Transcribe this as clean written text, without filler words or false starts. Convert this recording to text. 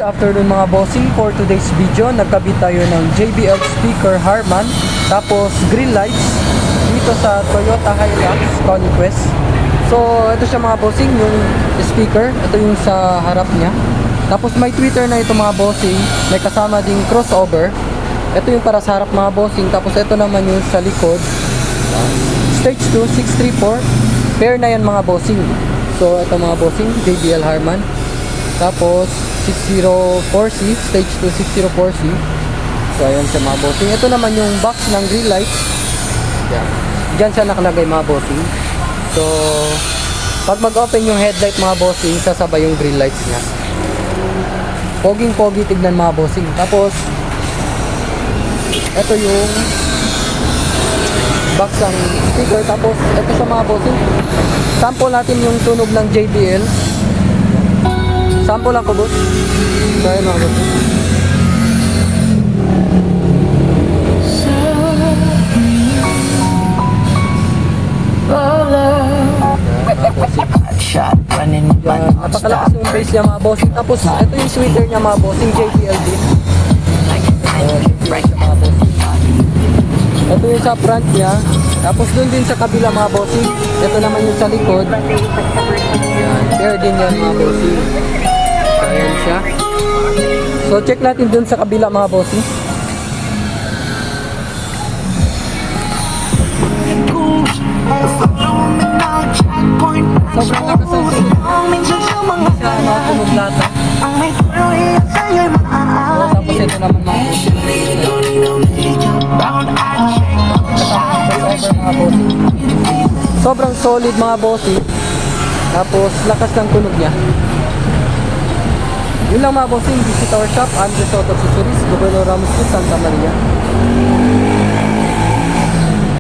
Good afternoon mga bossing. For today's video, nagkabit tayo ng JBL speaker Harman, tapos green lights dito sa Toyota Hilux Conquest. So ito siya mga bossing, yung speaker, ito yung sa harap niya. Tapos may tweeter na ito mga bossing, may kasama ding crossover. Ito yung para sa harap mga bossing, tapos ito naman yung sa likod. Stage 2, 634, pair na yan mga bossing. So ito mga bossing, JBL Harman. Tapos 604C, stage 2 604C. So ayan siya mga bossing. Ito naman yung box ng green lights. Yan. Diyan siya nakalagay mga bossing. So pag mag-open yung headlight mga bossing, sasabay yung green lights niya. Poging pogi tignan mga bossing. Tapos ito yung box ng speaker. Tapos ito sa mga bossing, sample natin yung tunog ng JBL. Sample lang ko boss. So ayun mga boss. Napakalakas yung bass niya mga bossing. Tapos ito yung tweeter niya mga bossing, JBL din. Ito yung sa front niya. Tapos dun din sa kabila mga bossing. Ito naman yung sa likod. Yan, pair din yan mga bossing. Ayan siya. So check natin dun sa kabila mga bossing. Sobrang lakas ang tunog. Hindi siya matunog lata. Tapos ito naman mga bossing. Mga bossing. Sobrang solid mga bossing. Tapos lakas ng tunog niya. Yun lang mga bossing. Visit our shop, Andres Auto Accessories, Gobernador Ramos Street, Santa Maria.